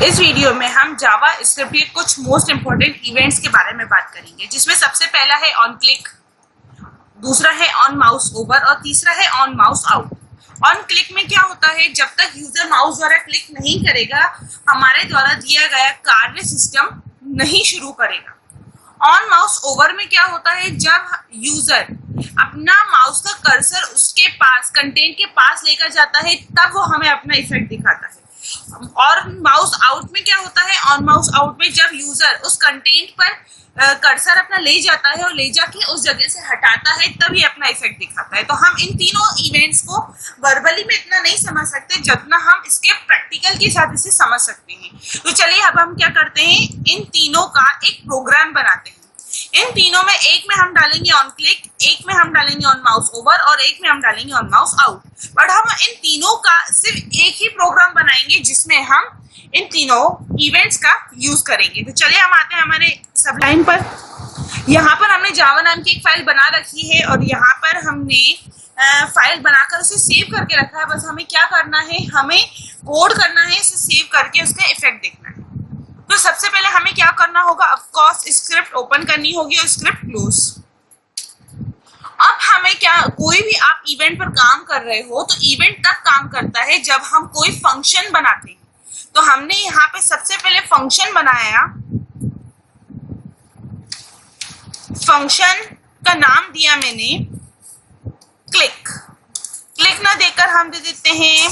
इस वीडियो में हम जावा स्क्रिप्ट के कुछ मोस्ट इंपोर्टेंट इवेंट्स के बारे में बात करेंगे, जिसमें सबसे पहला है ऑन क्लिक, दूसरा है ऑन माउस ओवर और तीसरा है on mouse out. On click में क्या होता है, जब तक यूजर माउस द्वारा क्लिक नहीं करेगा हमारे द्वारा दिया गया कार्य सिस्टम नहीं शुरू करेगा। ऑन माउस ओवर में क्या होता है, जब यूजर अपना माउस का कर्सर उसके पास कंटेंट के पास लेकर जाता है तब वो हमें अपना इफेक्ट दिखाता है। और माउस आउट में क्या होता है, ऑन माउस आउट में जब यूजर उस कंटेंट पर कर्सर अपना ले जाता है और ले जाके उस जगह से हटाता है तब ये अपना इफेक्ट दिखाता है। तो हम इन तीनों इवेंट्स को वर्बली में इतना नहीं समझ सकते जितना हम इसके प्रैक्टिकल के साथ इसे समझ सकते हैं। तो चलिए अब हम क्या करते हैं, इन तीनों का एक प्रोग्राम बनाते हैं। इन तीनों में एक में हम डालेंगे ऑन क्लिक, एक में हम डालेंगे ऑन माउस ओवर और एक में हम डालेंगे ऑन माउस आउट। बट हम इन तीनों का सिर्फ एक ही प्रोग्राम बनाएंगे जिसमें हम इन तीनों इवेंट्स का यूज करेंगे। तो चलिए हम आते हैं हमारे सबलाइन पर। यहाँ पर हमने जावा नाम की एक फाइल बना रखी है और यहाँ पर हमने फाइल बनाकर उसे सेव करके रखा है। बस हमें क्या करना है, हमें कोड करना है, इसे सेव करके उसका इफेक्ट देखना है। तो सबसे पहले हमें क्या करना होगा, ऑफ कोर्स स्क्रिप्ट ओपन करनी होगी और स्क्रिप्ट क्लोज। अब हमें क्या, कोई भी आप इवेंट पर काम कर रहे हो तो इवेंट तब काम करता है जब हम कोई फंक्शन बनाते हैं। तो हमने यहाँ पे सबसे पहले फंक्शन बनाया, फंक्शन का नाम दिया मैंने क्लिक। क्लिक ना देकर हम दे देते हैं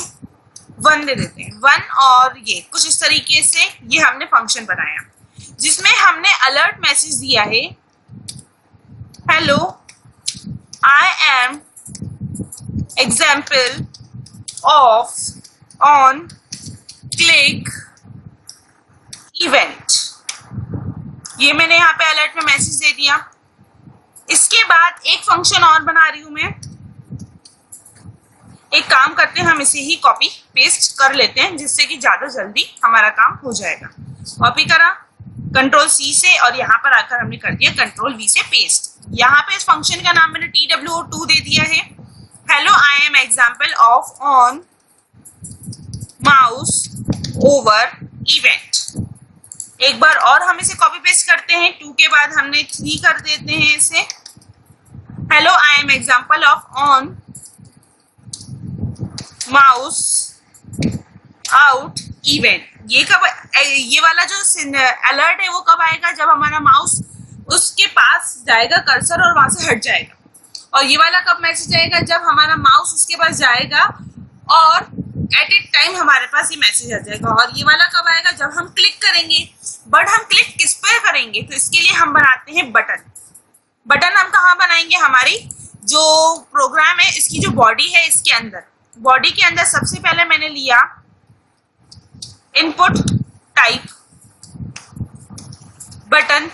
वन, दे देते हैं वन। और ये कुछ इस तरीके से ये हमने फंक्शन बनाया जिसमें हमने अलर्ट मैसेज दिया है, hello I M example of on click event. ये मैंने यहाँ पे अलर्ट में मैसेज दे दिया। इसके बाद एक फंक्शन और बना रही हूं मैं। एक काम करते हैं, हम इसे ही कॉपी पेस्ट कर लेते हैं जिससे कि ज्यादा जल्दी हमारा काम हो जाएगा। कॉपी करा कंट्रोल सी से और यहाँ पर आकर हमने कर दिया कंट्रोल वी से पेस्ट। यहाँ पे इस फंक्शन का नाम मैंने TWO2 दे दिया है, hello I M example of on mouse over event. एक बार और हम इसे कॉपी पेस्ट करते हैं, 2 के बाद हमने 3 कर देते हैं इसे, hello I M example of on mouse out event. ये वाला जो अलर्ट है वो कब आएगा, जब हमारा माउस उसके पास जाएगा कर्सर और वहां से हट जाएगा। और ये वाला कब मैसेज आएगा, जब हमारा माउस उसके पास जाएगा और एट ए टाइम हमारे पास ये मैसेज आ जाएगा। और ये वाला कब आएगा, जब हम क्लिक करेंगे। बट हम क्लिक किस पर करेंगे, तो इसके लिए हम बनाते हैं बटन। बटन हम कहाँ बनाएंगे, हमारी जो प्रोग्राम है इसकी जो बॉडी है इसके अंदर। बॉडी के अंदर सबसे पहले मैंने लिया इनपुट टाइप बटन,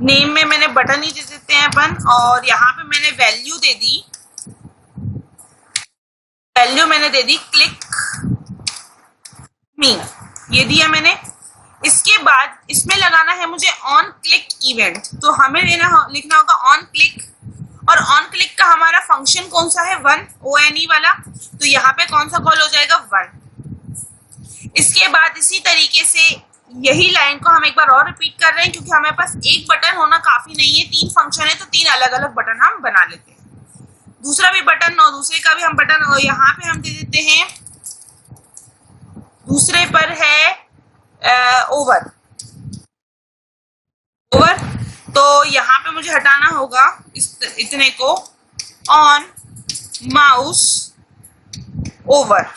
नेम में मैंने बटन ही दे देते हैं अपन। और यहाँ पे मैंने वैल्यू दे दी, वैल्यू मैंने दे दी क्लिक मी, ये दिया मैंने। इसके बाद इसमें लगाना है मुझे ऑन क्लिक इवेंट। तो हमें लिखना होगा ऑन क्लिक, और ऑन क्लिक का हमारा फंक्शन कौन सा है, वन, ONE वाला। तो यहाँ पे कौन सा कॉल हो जाएगा, वन। इसके बाद इसी तरीके से यही लाइन को हम एक बार और रिपीट कर रहे हैं क्योंकि हमारे पास एक बटन होना काफी नहीं है, 3 फंक्शन है तो 3 अलग अलग बटन हम बना लेते हैं। दूसरा भी बटन और दूसरे का भी हम बटन, और यहाँ पे हम दे देते हैं, दूसरे पर है ओवर। तो यहाँ पे मुझे हटाना होगा इतने को, ऑन माउस ओवर।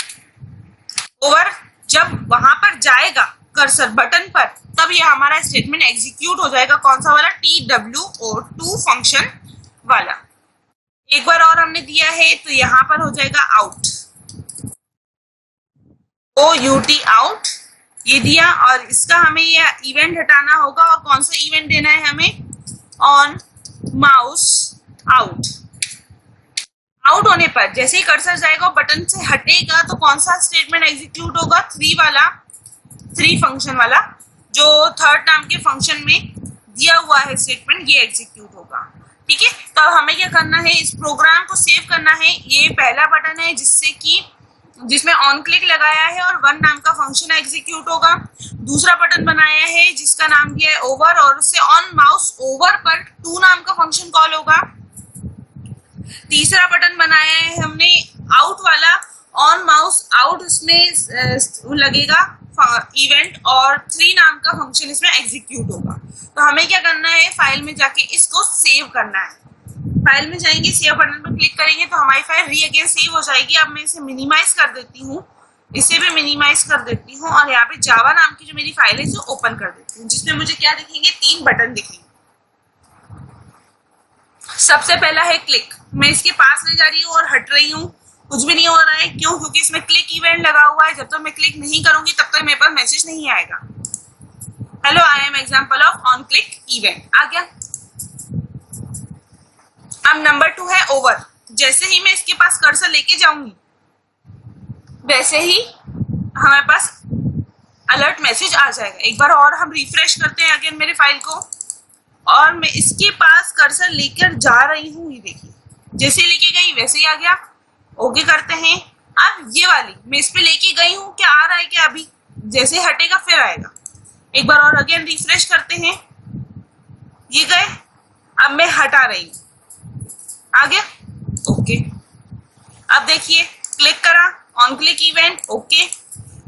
जब वहां पर जाएगा कर्सर बटन पर तब ये हमारा स्टेटमेंट एग्जीक्यूट हो जाएगा। कौन सा वाला, TWO2 फंक्शन वाला। एक बार और हमने दिया है तो यहाँ पर हो जाएगा आउट, OUT आउट, ये दिया। और इसका हमें ये इवेंट हटाना होगा। और कौन सा इवेंट देना है हमें, ऑन माउस आउट। आउट होने पर जैसे ही कर्सर जाएगा बटन से हटेगा तो कौन सा स्टेटमेंट एग्जीक्यूट होगा, 3 फंक्शन वाला, जो थर्ड नाम के फंक्शन में दिया हुआ है स्टेटमेंट, ये एग्जीक्यूट होगा। ठीक है, तो हमें क्या करना है, इस प्रोग्राम को सेव करना है। ये पहला बटन है जिससे कि जिसमें ऑन क्लिक लगाया है और वन नाम का फंक्शन एग्जीक्यूट होगा। दूसरा बटन बनाया है जिसका नाम दिया है ओवर और उससे ऑन माउस ओवर पर टू नाम का फंक्शन कॉल होगा। तीसरा बटन बनाया है हमने आउट वाला, ऑन माउस आउट इसमें लगेगा इवेंट और थ्री नाम का फंक्शन इसमें एग्जीक्यूट होगा। तो हमें क्या करना है, फाइल में जाके इसको सेव करना है। फाइल में जाएंगे, सेव बटन पर क्लिक करेंगे तो हमारी फाइल री अगेन सेव हो जाएगी। अब मैं इसे मिनिमाइज कर देती हूँ, इसे भी मिनिमाइज कर देती हूँ और यहाँ पे जावा नाम की जो मेरी फाइल है इसे ओपन कर देती हूँ, जिसमें मुझे क्या दिखेंगे, 3 बटन दिखेंगे। सबसे पहला है क्लिक। मैं इसके पास ले जा रही हूँ और हट रही हूँ, कुछ भी नहीं हो रहा है। क्यों? क्योंकि इसमें क्लिक इवेंट लगा हुआ है। जब तक मैं क्लिक नहीं करूंगी तब तक मेरे पास मैसेज नहीं आएगा। Hello, I am example of on click event आ गया। अब नंबर 2 है ओवर। जैसे ही मैं इसके पास कर्सर लेके जाऊंगी वैसे ही हमारे पास अलर्ट मैसेज आ जाएगा। एक बार और हम रिफ्रेश करते हैं अगेन मेरे फाइल को और मैं इसके पास कर्सर लेकर जा रही हूँ। ये देखिए, जैसे लेके गई वैसे ही आ गया। ओके करते हैं। अब ये वाली मैं इस पे लेके गई हूँ, क्या आ रहा है क्या? अभी जैसे हटेगा फिर आएगा। एक बार और अगेन रिफ्रेश करते हैं, ये गए। अब मैं हटा रही हूँ, आ गया। ओके। अब देखिए, क्लिक करा, ऑन क्लिक इवेंट, ओके।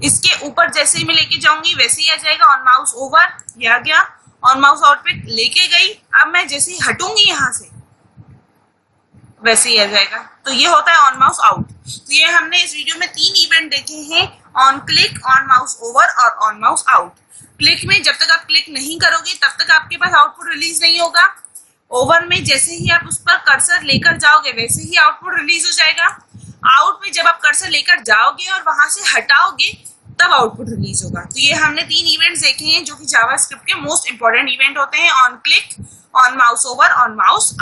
इसके ऊपर जैसे ही मैं लेके जाऊंगी वैसे ही आ जाएगा। ऑन माउस ओवर, ये आ गया। ऑन माउस आउट पे लेके गई, अब मैं जैसे ही हटूंगी यहाँ से वैसे ही आ जाएगा। तो ये होता है ऑन माउस आउट। तो ये हमने इस वीडियो में 3 इवेंट देखे हैं, on click, on mouse over और ऑन माउस आउट। क्लिक में जब तक आप क्लिक नहीं करोगे तब तक आपके पास आउटपुट रिलीज नहीं होगा। ओवर में जैसे ही आप उस पर कर्सर लेकर जाओगे वैसे ही आउटपुट रिलीज हो जाएगा। आउट में जब आप कर्सर लेकर जाओगे और वहां से हटाओगे तब आउटपुट रिलीज होगा। तो ये हमने 3 इवेंट्स देखे हैं जो कि जावास्क्रिप्ट के मोस्ट इंपोर्टेंट इवेंट होते हैं, on click, on mouse over, on mouse